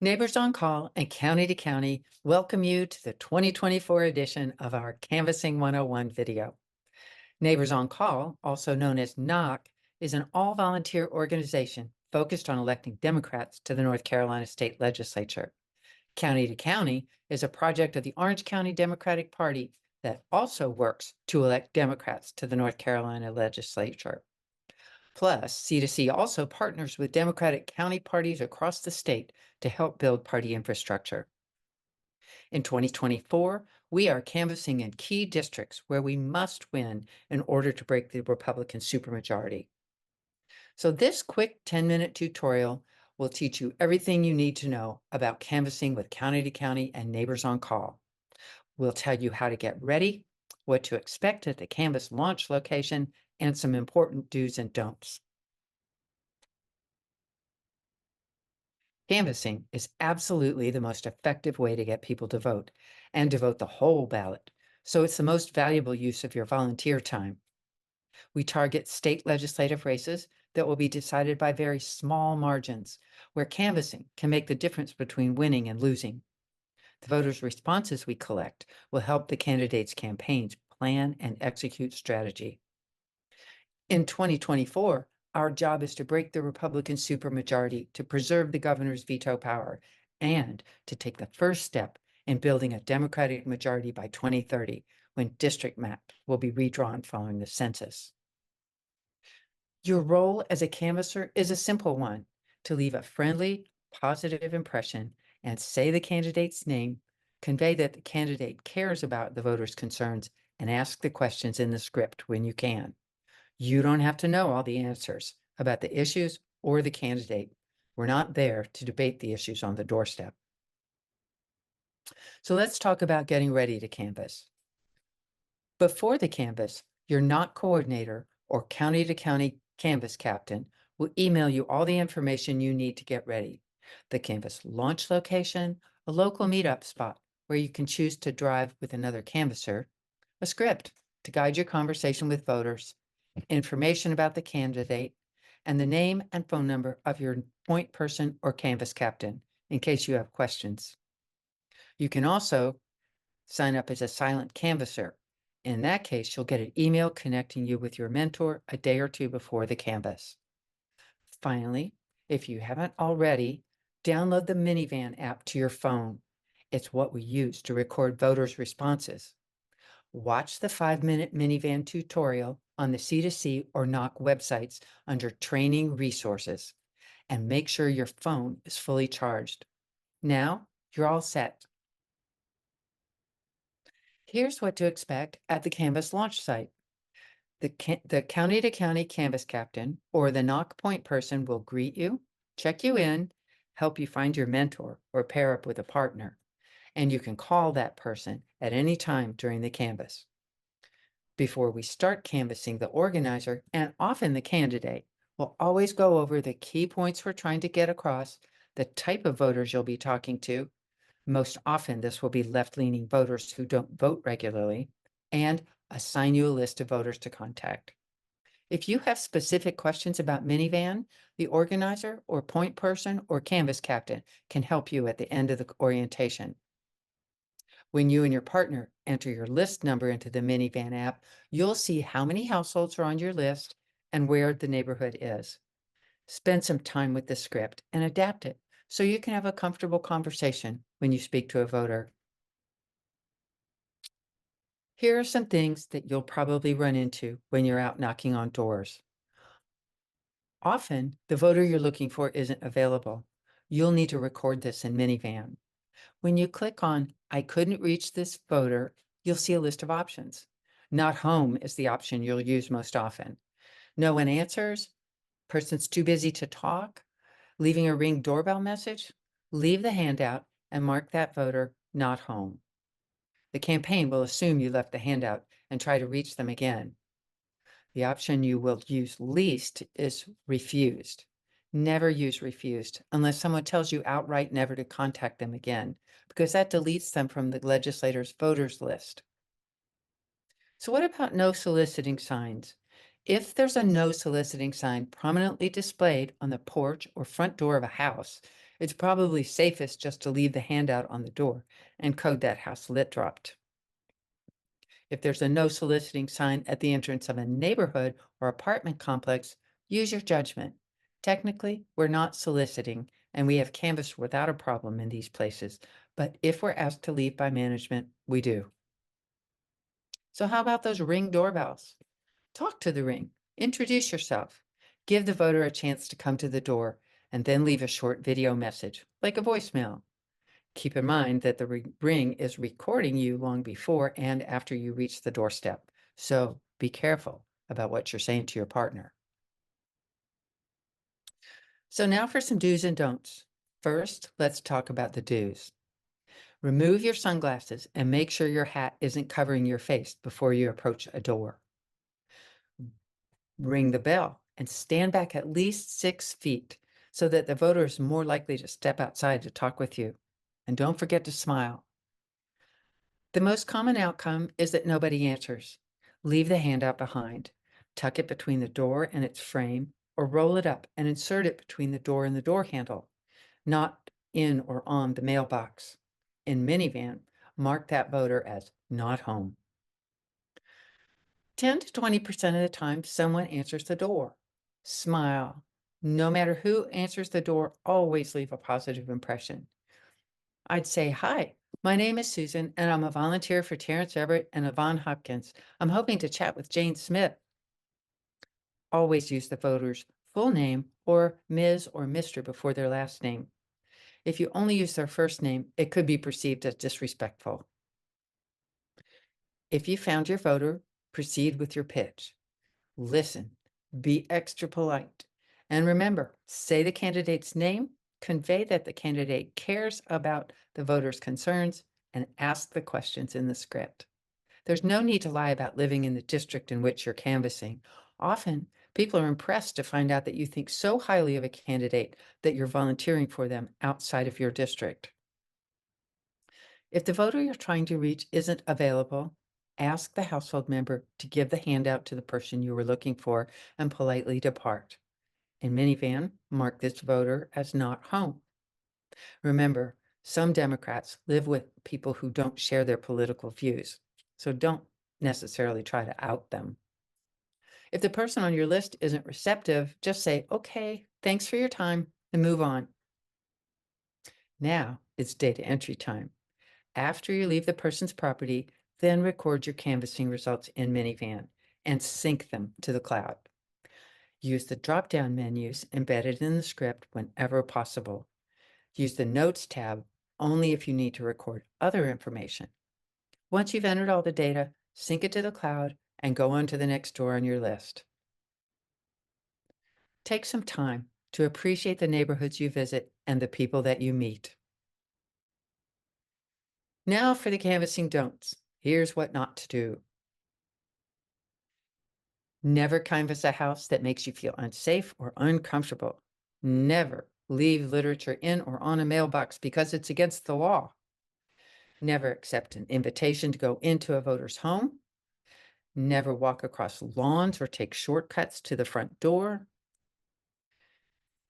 Neighbors on Call and County to County welcome you to the 2024 edition of our Canvassing 101 video. Neighbors on Call, also known as NoC, is an all-volunteer organization focused on electing Democrats to the North Carolina State Legislature. County to County is a project of the Orange County Democratic Party that also works to elect Democrats to the North Carolina Legislature. Plus, C2C also partners with Democratic county parties across the state to help build party infrastructure. In 2024, we are canvassing in key districts where we must win in order to break the Republican supermajority. So this quick 10-minute tutorial will teach you everything you need to know about canvassing with County to County and Neighbors on Call. We'll tell you how to get ready, what to expect at the canvass launch location, and some important do's and don'ts. Canvassing is absolutely the most effective way to get people to vote and to vote the whole ballot. So it's the most valuable use of your volunteer time. We target state legislative races that will be decided by very small margins, where canvassing can make the difference between winning and losing. The voters' responses we collect will help the candidates' campaigns plan and execute strategy. In 2024, our job is to break the Republican supermajority to preserve the governor's veto power and to take the first step in building a Democratic majority by 2030, when district maps will be redrawn following the census. Your role as a canvasser is a simple one: to leave a friendly, positive impression and say the candidate's name, convey that the candidate cares about the voters' concerns, and ask the questions in the script when you can. You don't have to know all the answers about the issues or the candidate. We're not there to debate the issues on the doorstep. So let's talk about getting ready to canvass. Before the canvass, your NoC coordinator or county to county canvass captain will email you all the information you need to get ready: the canvass launch location, a local meetup spot where you can choose to drive with another canvasser, a script to guide your conversation with voters, information about the candidate, and the name and phone number of your point person or canvass captain in case you have questions. You can also sign up as a silent canvasser. In that case, you'll get an email connecting you with your mentor a day or two before the canvass. Finally, if you haven't already, download the Minivan app to your phone. It's what we use to record voters' responses. Watch the 5-minute Minivan tutorial on the C2C or NoC websites under Training Resources, and make sure your phone is fully charged. Now you're all set. Here's what to expect at the Canvass launch site. The county to county canvass captain or the NoC point person will greet you, check you in, help you find your mentor or pair up with a partner, and you can call that person at any time during the canvass. Before we start canvassing, the organizer, and often the candidate, will always go over the key points we're trying to get across, the type of voters you'll be talking to. Most often, this will be left-leaning voters who don't vote regularly, and assign you a list of voters to contact. If you have specific questions about Minivan, the organizer or point person or canvass captain can help you at the end of the orientation. When you and your partner enter your list number into the Minivan app, you'll see how many households are on your list and where the neighborhood is. Spend some time with the script and adapt it so you can have a comfortable conversation when you speak to a voter. Here are some things that you'll probably run into when you're out knocking on doors. Often, the voter you're looking for isn't available. You'll need to record this in Minivan. When you click on "I couldn't reach this voter," you'll see a list of options. "Not home" is the option you'll use most often. "No one answers," "Person's too busy to talk," "Leaving a Ring doorbell message." Leave the handout and mark that voter not home. The campaign will assume you left the handout and try to reach them again. The option you will use least is refused. Never use refused unless someone tells you outright never to contact them again, because that deletes them from the legislator's voters list. So what about no soliciting signs? If there's a no soliciting sign prominently displayed on the porch or front door of a house, It's probably safest just to leave the handout on the door and code that house lit dropped. If there's a no soliciting sign at the entrance of a neighborhood or apartment complex, use your judgment. Technically, we're not soliciting, and we have canvassed without a problem in these places. But if we're asked to leave by management, we do. So how about those Ring doorbells? Talk to the Ring. Introduce yourself. Give the voter a chance to come to the door, and then leave a short video message, like a voicemail. Keep in mind that the Ring is recording you long before and after you reach the doorstep. So be careful about what you're saying to your partner. So now for some do's and don'ts. First, let's talk about the do's. Remove your sunglasses and make sure your hat isn't covering your face before you approach a door. Ring the bell and stand back at least 6 feet so that the voter is more likely to step outside to talk with you. And don't forget to smile. The most common outcome is that nobody answers. Leave the handout behind. Tuck it between the door and its frame, or roll it up and insert it between the door and the door handle, not in or on the mailbox. In minivan, mark that voter as not home. 10 to 20% of the time, someone answers the door. Smile. No matter who answers the door, always leave a positive impression. I'd say, hi, my name is Susan, and I'm a volunteer for Terrence Everett and Yvonne Hopkins. I'm hoping to chat with Jane Smith. Always use the voter's full name or Ms. or Mr. before their last name. If you only use their first name, it could be perceived as disrespectful. If you found your voter, proceed with your pitch. Listen, be extra polite, and remember, say the candidate's name, convey that the candidate cares about the voter's concerns, and ask the questions in the script. There's no need to lie about living in the district in which you're canvassing. Often, people are impressed to find out that you think so highly of a candidate that you're volunteering for them outside of your district. If the voter you're trying to reach isn't available, ask the household member to give the handout to the person you were looking for and politely depart. In minivan, mark this voter as not home. Remember, some Democrats live with people who don't share their political views, so don't necessarily try to out them. If the person on your list isn't receptive, just say, okay, thanks for your time, and move on. Now it's data entry time. After you leave the person's property, then record your canvassing results in minivan and sync them to the cloud. Use the drop-down menus embedded in the script whenever possible. Use the Notes tab only if you need to record other information. Once you've entered all the data, sync it to the cloud and go on to the next door on your list. Take some time to appreciate the neighborhoods you visit and the people that you meet. Now for the canvassing don'ts. Here's what not to do. Never canvass a house that makes you feel unsafe or uncomfortable. Never leave literature in or on a mailbox because it's against the law. Never accept an invitation to go into a voter's home. Never walk across lawns or take shortcuts to the front door.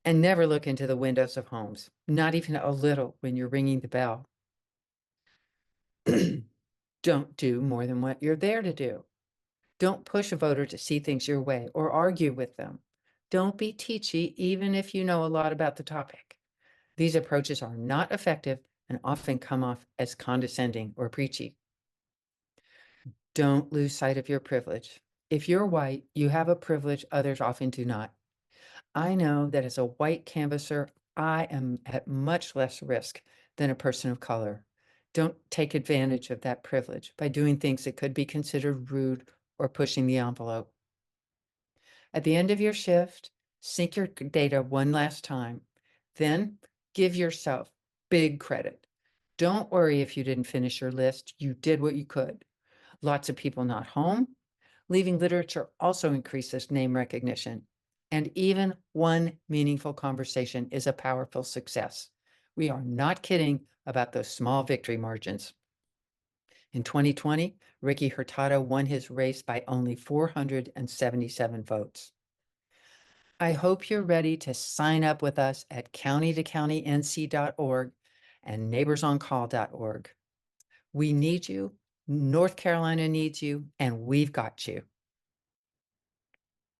And never look into the windows of homes, not even a little when you're ringing the bell. Don't do more than what you're there to do. Don't push a voter to see things your way or argue with them. Don't be teachy, even if you know a lot about the topic. These approaches are not effective and often come off as condescending or preachy. Don't lose sight of your privilege. If you're white, you have a privilege others often do not. I know that as a white canvasser, I am at much less risk than a person of color. Don't take advantage of that privilege by doing things that could be considered rude or pushing the envelope. At the end of your shift, sync your data one last time. Then give yourself big credit. Don't worry if you didn't finish your list. You did what you could. Lots of people not home. Leaving literature also increases name recognition. And even one meaningful conversation is a powerful success. We are not kidding about those small victory margins. In 2020, Ricky Hurtado won his race by only 477 votes. I hope you're ready to sign up with us at countytocountync.org and neighborsoncall.org. We need you, North Carolina needs you, and we've got you.